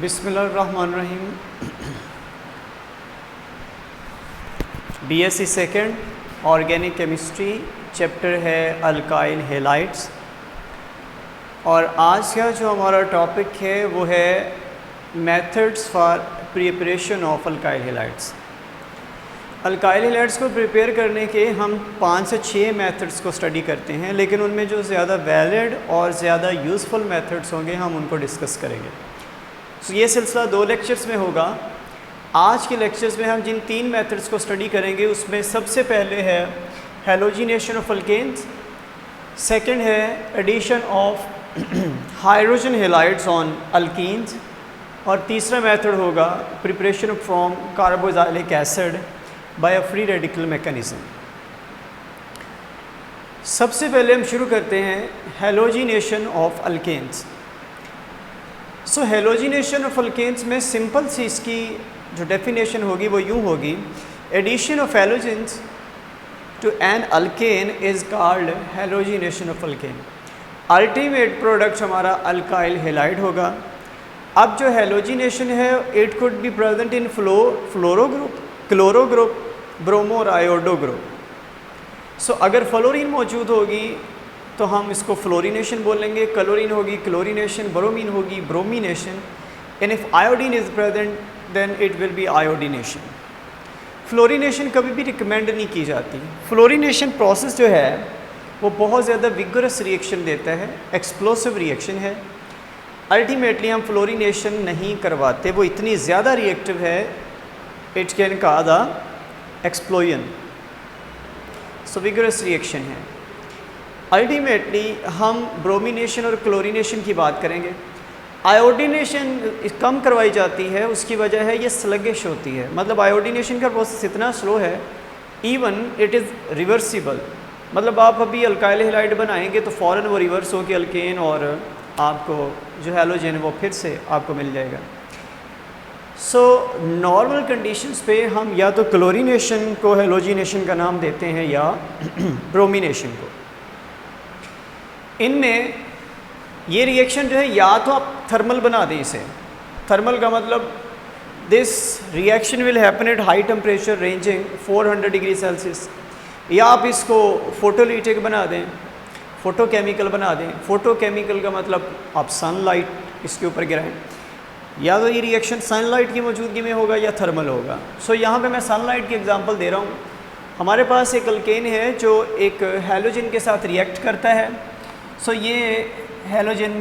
बिस्मिल्लाहिर्रहमानिर्रहीम। BSc second organic chemistry, chapter है alkyl halides. और आज का जो हमारा टॉपिक है वो है methods for preparation of alkyl halides. Alkyl halides को प्रिपेयर करने के हम 5 से 6 मेथड्स को स्टडी करते हैं, लेकिन उनमें जो ज़्यादा वैलिड और ज़्यादा यूज़फुल मेथड्स होंगे हम उनको डिस्कस करेंगे। तो ये सिलसिला 2 लेक्चर्स में होगा। आज के लेक्चर्स में हम जिन 3 मेथड्स को स्टडी करेंगे उसमें सबसे पहले है हैलोजिनेशन ऑफ अल्केन्स, सेकंड है addition of hydrogen halides on alkenes, और तीसरा मेथड होगा preparation from carboxylic acid by a free radical mechanism. सबसे पहले हम शुरू करते हैं हैलोजिनेशन ऑफ अल्केन्स। सो हैलोजिनेशन ऑफ अल्केन्स में सिंपल सी इसकी जो डेफिनेशन होगी वो यूँ होगी, addition of halogens to an alkane is called halogenation of alkane. Ultimate product हमारा अल्काइल हैलाइड होगा। अब जो हैलोजिनेशन है it could be present in fluoro group, chloro group, bromo और आयोडो ग्रुप। सो अगर फ्लोरीन मौजूद होगी तो हम इसको फ्लोरिनेशन बोलेंगे, क्लोरीन होगी क्लोरिनेशन, ब्रोमीन होगी bromination, and if iodine is present then it will be iodination. Fluorination कभी भी रिकमेंड नहीं की जाती। फ्लोरिनेशन प्रोसेस जो है वो बहुत ज़्यादा विगरस रिएक्शन देता है, एक्सप्लोसिव रिएक्शन है। अल्टीमेटली हम फ्लोरिनेशन नहीं करवाते, वो इतनी ज़्यादा रिएक्टिव है it can cause a explosion. So vigorous reaction है। अल्टीमेटली हम ब्रोमिनेशन और क्लोरिनेशन की बात करेंगे। आयोडीनेशन कम करवाई जाती है, उसकी वजह है ये स्लगिश होती है, मतलब आयोडीनेशन का प्रोसेस इतना स्लो है इवन इट इज़ रिवर्सिबल। मतलब आप अभी अल्काइल हैलाइड बनाएंगे तो फ़ौरन वो रिवर्स हो के अल्केन और आपको जो हैलोजन वो फिर से आपको मिल जाएगा। सो नॉर्मल कंडीशंस पे हम या तो क्लोरिनेशन को हैलोजिनेशन का नाम देते हैं या ब्रोमिनेशन को। इनमें ये रिएक्शन जो है या तो आप थर्मल बना दें इसे, थर्मल का मतलब this reaction will happen at high temperature ranging 400 degree Celsius, या आप इसको फोटोलिटिक बना दें, फोटोकेमिकल बना दें। फोटोकेमिकल का मतलब आप सनलाइट इसके ऊपर गिराएं, या तो ये रिएक्शन सनलाइट की मौजूदगी में होगा या थर्मल होगा। सो यहाँ पे मैं सनलाइट की एग्जांपल दे रहा हूँ। हमारे पास एक अल्केन है जो एक हैलोजन के साथ रिएक्ट करता है। सो ये हैलोजन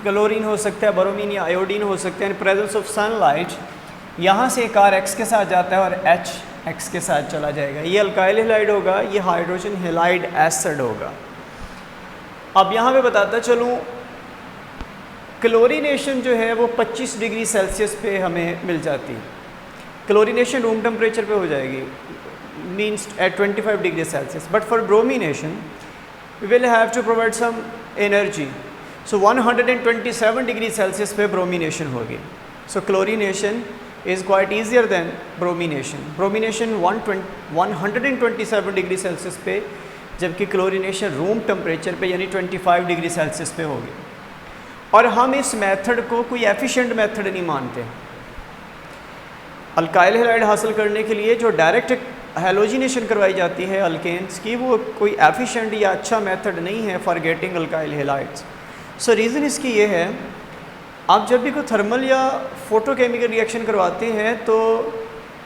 क्लोरीन हो सकता है, ब्रोमीन या आयोडीन हो सकते हैं। इन प्रेजेंस ऑफ सनलाइट यहाँ से एक R X के साथ जाता है और H X के साथ चला जाएगा। ये अल्काइल हैलाइड होगा, ये हाइड्रोजन हैलाइड एसिड होगा। अब यहाँ पे बताता चलूँ, क्लोरिनेशन जो है वो 25 डिग्री सेल्सियस पे हमें मिल जाती है। क्लोरिनेशन रूम टेम्परेचर पे हो जाएगी, means at 25 degree Celsius. But for bromination we will have to provide some energy. So 127 degree Celsius पे ब्रोमिनेशन होगी। So chlorination is quite easier than bromination. Bromination 127 degree Celsius पे, जबकि chlorination room temperature पे यानी 25 degree Celsius पे होगी। और हम इस मेथड को कोई एफिशिएंट मेथड नहीं मानते। अल्काइल हैलाइड हासिल करने के लिए जो डायरेक्ट हैलोजिनेशन करवाई जाती है अल्केन्स की, वो कोई एफिशिएंट या अच्छा मेथड नहीं है for getting alkyl halides. So reason इसकी ये है, आप जब भी कोई थर्मल या फोटोकेमिकल रिएक्शन करवाते हैं तो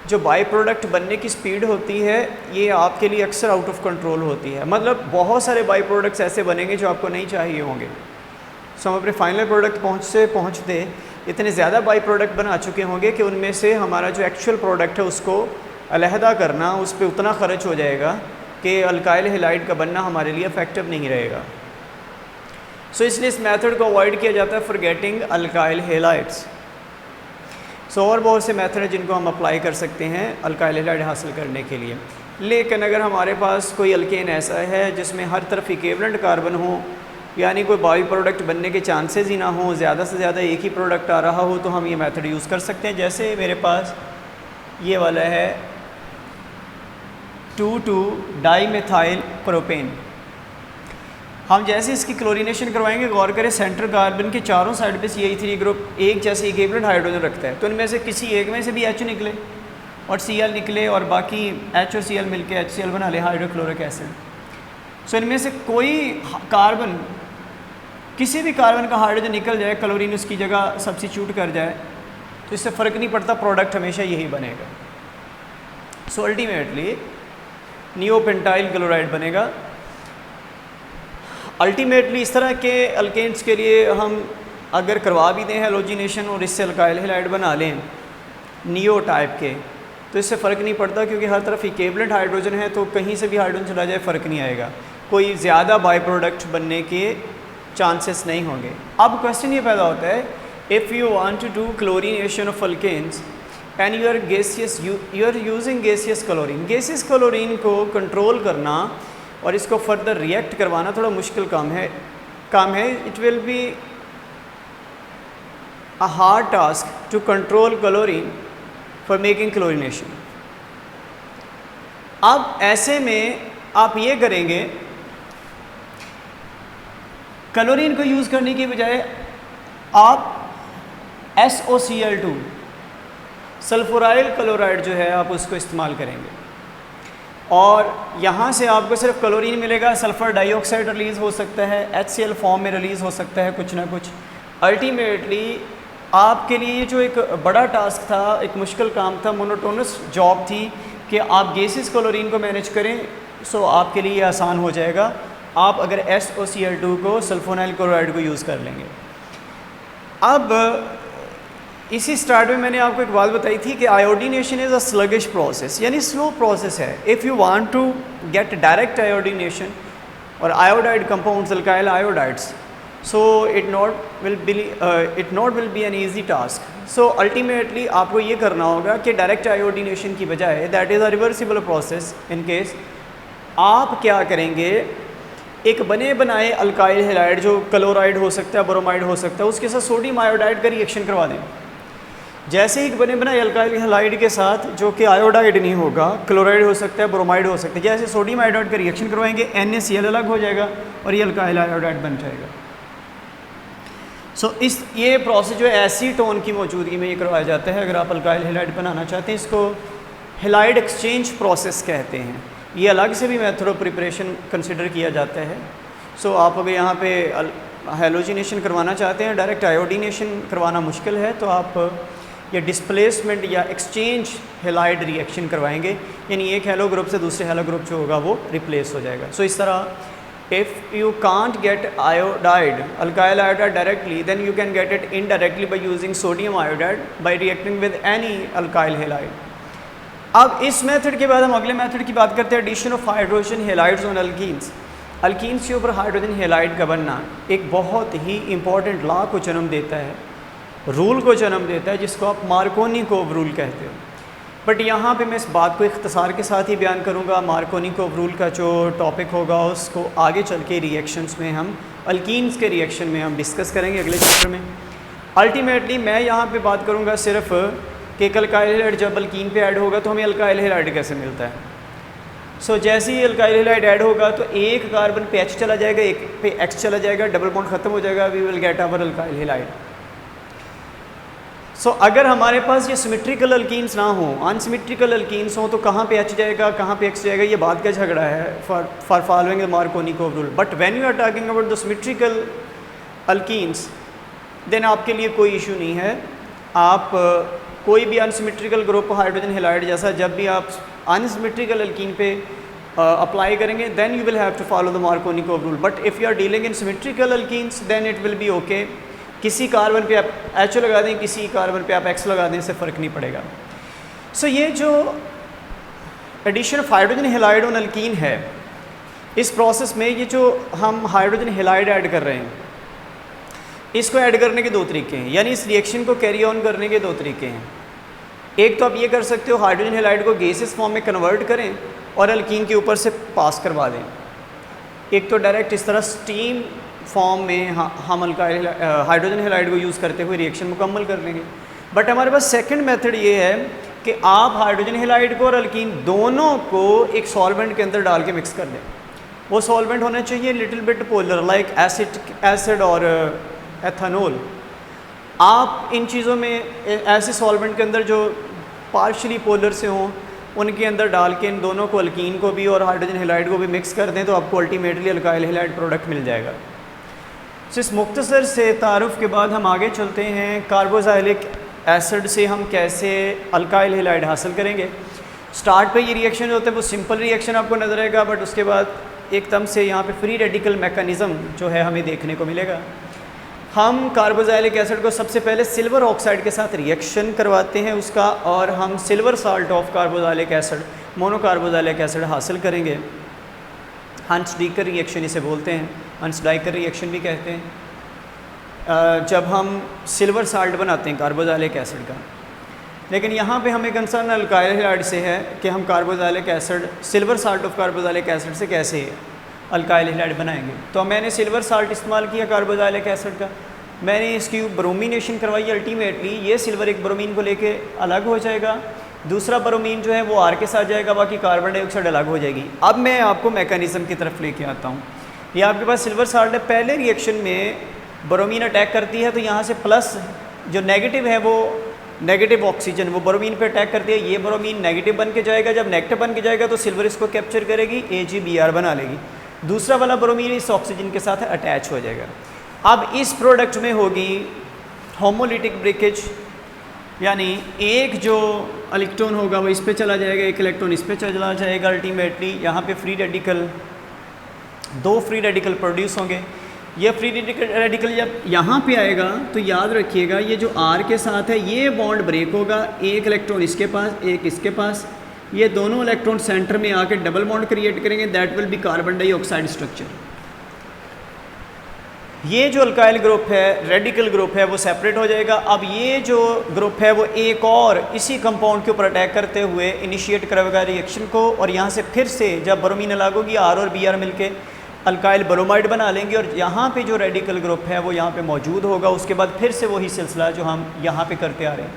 जो बाई प्रोडक्ट बनने की स्पीड होती है ये आपके लिए अक्सर आउट ऑफ कंट्रोल होती है। मतलब बहुत सारे बाई प्रोडक्ट्स ऐसे बनेंगे जो आपको नहीं चाहिए होंगे। सो हम अपने फाइनल प्रोडक्ट पहुँचते इतने ज़्यादा बाई प्रोडक्ट बना चुके होंगे कि उनमें से हमारा जो एक्चुअल प्रोडक्ट है उसको अलहदा करना, उस पर उतना ख़र्च हो जाएगा कि अल्काइल हैलाइड का बनना हमारे लिए इफेक्टिव नहीं रहेगा। सो इसलिए इस मेथड को अवॉइड किया जाता है फॉर गेटिंग अल्काइल हैलाइड्स। सो और बहुत से मेथड हैं जिनको हम अप्लाई कर सकते हैं अल्काइल हैलाइड हासिल करने के लिए। लेकिन अगर हमारे पास कोई अल्केन ऐसा है जिसमें हर तरफ इक्विवेलेंट कार्बन हो, यानी कोई बाई प्रोडक्ट बनने के चांसेस ही ना हो, ज़्यादा से ज़्यादा एक ही प्रोडक्ट आ रहा हो, तो हम ये मेथड यूज़ कर सकते हैं। जैसे मेरे पास ये वाला है 2,2-डाईमेथाइल प्रोपेन। हम जैसे इसकी क्लोरीनेशन करवाएंगे, गौर करें सेंटर कार्बन के चारों साइड पे CH3 ग्रुप एक जैसे इक्विवेलेंट हाइड्रोजन रखता है, तो इनमें से किसी एक में से भी H निकले और Cl निकले और बाकी H और Cl मिलके HCl बना ले, हाइड्रोक्लोरिक एसिड। सो इनमें से कोई कार्बन, किसी भी कार्बन का हाइड्रोजन निकल जाए, क्लोरीन उसकी जगह सब्स्टिट्यूट कर जाए, तो इससे फ़र्क नहीं पड़ता, प्रोडक्ट हमेशा यही बनेगा। सो अल्टीमेटली नियोपेंटाइल क्लोराइड बनेगा। अल्टीमेटली इस तरह के अल्केन्स के लिए हम अगर करवा भी दें हैलोजिनेशन और इससे अल्काइल हैलाइड बना लें नियो टाइप के, तो इससे फ़र्क नहीं पड़ता, क्योंकि हर तरफ इक्विवेलेंट हाइड्रोजन है, तो कहीं से भी हाइड्रोजन चला जाए फ़र्क नहीं आएगा, कोई ज़्यादा बाई प्रोडक्ट बनने के चांसेस नहीं होंगे। अब क्वेश्चन ये पैदा होता है, if you want to do chlorination of alkanes and you are using gaseous chlorine, gaseous chlorine को कंट्रोल करना और इसको फर्दर रिएक्ट करवाना थोड़ा मुश्किल काम है। It will be a hard task to control chlorine for making chlorination. अब ऐसे में आप ये करेंगे, क्लोरीन को यूज़ करने की बजाय आप SOCl2 सल्फोराइल क्लोराइड जो है आप उसको इस्तेमाल करेंगे, और यहाँ से आपको सिर्फ क्लोरीन मिलेगा, सल्फ़र डाइऑक्साइड रिलीज़ हो सकता है, HCl फॉर्म में रिलीज़ हो सकता है कुछ ना कुछ। अल्टीमेटली आपके लिए जो एक बड़ा टास्क था, एक मुश्किल काम था, मोनोटोनस जॉब थी कि आप गैसियस क्लोरीन को मैनेज करें, सो आपके लिए आसान हो जाएगा आप अगर SOCl2 को सल्फोनाइल क्लोराइड को यूज़ कर लेंगे। अब इसी स्टार्ट में मैंने आपको एक बात बताई थी कि iodination is a sluggish process, यानी स्लो प्रोसेस है। If you want to get direct iodination और iodide compounds, alkyl iodides, so it not will be an easy task. So ultimately आपको ये करना होगा कि डायरेक्ट आयोडीनेशन की बजाय, that is a reversible process, in case आप क्या करेंगे, एक बने बनाए अल्काइल हैलाइड जो क्लोराइड हो सकता है, ब्रोमाइड हो सकता है, उसके साथ सोडियम आयोडाइड का रिएक्शन करवा दें। जैसे ही बने बनाए अल्काइल हैलाइड के साथ जो कि आयोडाइड नहीं होगा, क्लोराइड हो सकता है, ब्रोमाइड हो सकता है, जैसे सोडियम आयोडाइड का रिएक्शन करवाएंगे, NaCl अलग हो जाएगा और ये अल्काइल आयोडाइड बन जाएगा। सो ये प्रोसेस जो है एसीटोन की मौजूदगी में ये करवाया जाता है। अगर आप अल्काइल हैलाइड बनाना चाहते हैं, इसको हैलाइड एक्सचेंज प्रोसेस कहते हैं। ये अलग से भी मेथड ऑफ प्रिपरेशन कंसिडर किया जाता है। सो आप अगर यहाँ पे हैलोजिनेशन करवाना चाहते हैं, डायरेक्ट आयोडीनेशन करवाना मुश्किल है, तो आप ये डिस्प्लेसमेंट या एक्सचेंज हैलाइड रिएक्शन करवाएंगे, यानी एक हैलो ग्रुप से दूसरे हैलो ग्रुप जो होगा वो रिप्लेस हो जाएगा। सो इस तरह if you can't get iodide, alkyl iodide directly, then you can get it indirectly by using sodium iodide by reacting with any alkyl halide. अब इस मेथड के बाद हम अगले मेथड की बात करते हैं, addition of hydrogen halides on alkenes. Alkenes के ऊपर हाइड्रोजन हैलाइड का बनना एक बहुत ही इंपॉर्टेंट लॉ को जन्म देता है, रूल को जन्म देता है, जिसको आप मार्कोनिकोव रूल कहते हो। बट यहाँ पे मैं इस बात को इख्तिसार के साथ ही बयान करूँगा। मार्कोनिकोव रूल का जो टॉपिक होगा उसको आगे चल के रिएक्शंस में हम अल्कीन्स के रिएक्शन में हम डिस्कस करेंगे अगले चैप्टर में। अल्टीमेटली मैं यहाँ पे बात करूँगा सिर्फ कि अल्काइल हैलाइड जब अल्कीन पे ऐड होगा तो हमें अल्काइल हैलाइड कैसे मिलता है। सो जैसे ही अल्काइल हैलाइड ऐड होगा तो एक कार्बन पे H चला जाएगा, एक पे X चला जाएगा, डबल बॉन्ड ख़त्म हो जाएगा, we will get our alkyl halide. So अगर हमारे पास ये सिमेट्रिकल अल्कीन्स ना हो, अनसिमेट्रिकल अल्कीन्स हो, तो कहाँ पे H जाएगा, कहाँ पे X जाएगा, ये बात का झगड़ा है for following the Markovnikov rule. But when you are talking about the symmetrical alkenes, then आपके लिए कोई इशू नहीं है। आप कोई भी अनसिमेट्रिकल ग्रुप हाइड्रोजन हैलाइड जैसा जब भी आप अनसिमेट्रिकल अल्कीन पे अप्लाई करेंगे, then you will have to follow the Markovnikov rule. But if you are dealing in symmetrical alkenes, then it will be okay. किसी कार्बन पे आप H लगा दें, किसी कार्बन पे आप X लगा दें, इससे फ़र्क नहीं पड़ेगा। सो ये जो addition of hydrogen halide on alkene है, इस प्रोसेस में ये जो हम हाइड्रोजन हैलाइड ऐड कर रहे हैं, इसको ऐड करने के दो तरीके हैं, यानी इस रिएक्शन को कैरी ऑन करने के दो तरीके हैं। एक तो आप ये कर सकते हो, हाइड्रोजन हैलाइड को गैसेस फॉर्म में कन्वर्ट करें और अल्कीन के ऊपर से पास करवा दें। एक तो डायरेक्ट इस तरह स्टीम फॉर्म में हम अल्काइल हाइड्रोजन हैलाइड को यूज़ करते हुए रिएक्शन मुकम्मल कर लेंगे। बट हमारे पास सेकंड मेथड ये है कि आप हाइड्रोजन हैलाइड को और अल्कीन दोनों को एक सॉल्वेंट के अंदर डाल के मिक्स कर दें। वो सॉल्वेंट होना चाहिए little bit polar like acid और एथेनॉल। आप इन चीज़ों में ऐसे सॉल्वेंट के अंदर जो पार्शली पोलर से हों उनके अंदर डाल के इन दोनों को, अल्कीन को भी और हाइड्रोजन हैलाइड को भी मिक्स कर दें तो आपको अल्टीमेटली अल्काइल हैलाइड प्रोडक्ट मिल जाएगा। इस मुख्तसर से तारुफ के बाद हम आगे चलते हैं कार्बोक्सिलिक एसिड से हम कैसे अल्काइल हैलाइड हासिल करेंगे। स्टार्ट पे ये रिएक्शन जो होता है वो सिंपल रिएक्शन आपको नज़र आएगा, बट उसके बाद एकदम से यहाँ पे फ्री रेडिकल मैकेनिज़्म जो है हमें देखने को मिलेगा। हम कार्बोक्सिलिक एसिड को सबसे पहले सिल्वर ऑक्साइड के साथ रिएक्शन करवाते हैं उसका, और हम silver salt of carboxylic acid, monocarboxylic acid हासिल करेंगे। हंस डीकर रिएक्शन इसे बोलते हैं, हंस डाइकर रिएक्शन भी कहते हैं, जब हम सिल्वर साल्ट बनाते हैं कार्बोक्सिलिक एसिड का। लेकिन यहाँ पे हमें कंसर्न अल्काइल हैलाइड से है कि हम carboxylic acid, silver salt of carboxylic acid से कैसे अल्काइल हैलाइड बनाएंगे। तो मैंने सिल्वर साल्ट इस्तेमाल किया कार्बोक्सिलिक एसिड का, मैंने इसकी ब्रोमिनेशन करवाई। अल्टीमेटली ये सिल्वर एक ब्रोमीन को लेके अलग हो जाएगा, दूसरा ब्रोमीन जो है वो आर के साथ जाएगा, बाकी कार्बन डाइऑक्साइड अलग हो जाएगी। अब मैं आपको मैकेनिज़्म की तरफ लेके आता हूँ। ये आपके पास सिल्वर साल्ट है, पहले रिएक्शन में ब्रोमीन अटैक करती है तो यहाँ से प्लस जो नेगेटिव है वो नेगेटिव ऑक्सीजन वो ब्रोमीन पे अटैक करती है, ये ब्रोमीन नेगेटिव बन के जाएगा। जब नेगेटिव बन के जाएगा तो सिल्वर इसको कैप्चर करेगी, AgBr बना लेगी, दूसरा वाला ब्रोमीन इस ऑक्सीजन के साथ अटैच हो जाएगा। अब इस प्रोडक्ट में होगी होमोलिटिक ब्रेकेज, यानी एक जो इलेक्ट्रॉन होगा वो इस पे चला जाएगा, एक इलेक्ट्रॉन इस पे चला जाएगा। अल्टीमेटली यहाँ पे फ्री रेडिकल, दो फ्री रेडिकल प्रोड्यूस होंगे। ये फ्री रेडिकल जब यहाँ पे आएगा तो याद रखिएगा ये जो R के साथ है ये बॉन्ड ब्रेक होगा, एक इलेक्ट्रॉन इसके पास, एक इसके पास, ये दोनों इलेक्ट्रॉन सेंटर में आके डबल बॉन्ड क्रिएट करेंगे, that will be carbon dioxide structure. ये जो अल्काइल ग्रुप है, रेडिकल ग्रुप है, वो सेपरेट हो जाएगा। अब ये जो ग्रुप है वो एक और इसी कंपाउंड के ऊपर अटैक करते हुए इनिशिएट करेगा रिएक्शन को, और यहाँ से फिर से जब ब्रोमीन अलग होगी R और Br मिलके अल्काइल ब्रोमाइड बना लेंगे, और यहाँ पे जो रेडिकल ग्रुप है वो यहाँ पे मौजूद होगा। उसके बाद फिर से वही सिलसिला जो हम यहाँ पे करते आ रहे हैं,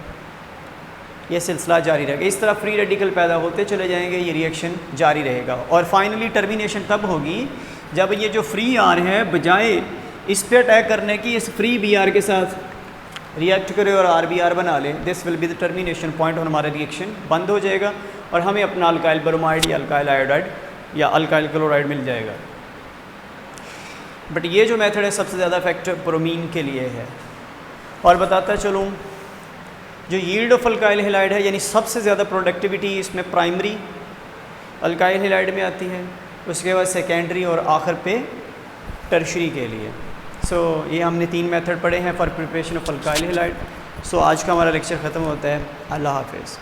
ये सिलसिला जारी रहेगा। इस तरह फ्री रेडिकल पैदा होते चले जाएंगे, ये रिएक्शन जारी रहेगा। और फाइनली टर्मिनेशन तब होगी जब ये जो फ्री R है बजाय इस पे अटैक करने की इस फ्री Br के साथ रिएक्ट करे और RBr बना ले। This will be the termination point, और हमारा रिएक्शन बंद हो जाएगा और हमें अपना अल्काइल ब्रोमाइड या अल्काइल आयोडाइड या अल्काइल क्लोराइड मिल जाएगा। बट ये जो मेथड है सबसे ज़्यादा इफेक्टिव ब्रोमीन के लिए है। और बताता चलूँ जो यील्ड ऑफ अल्काइल हैलाइड है, यानी सबसे ज़्यादा प्रोडक्टिविटी इसमें प्राइमरी अल्काइल हैलाइड में आती है, उसके बाद सेकेंडरी और आखिर पे टर्शरी के लिए। ये हमने 3 मेथड पढ़े हैं for preparation of alkyl halide. आज का हमारा लेक्चर ख़त्म होता है। अल्लाह हाफिज़।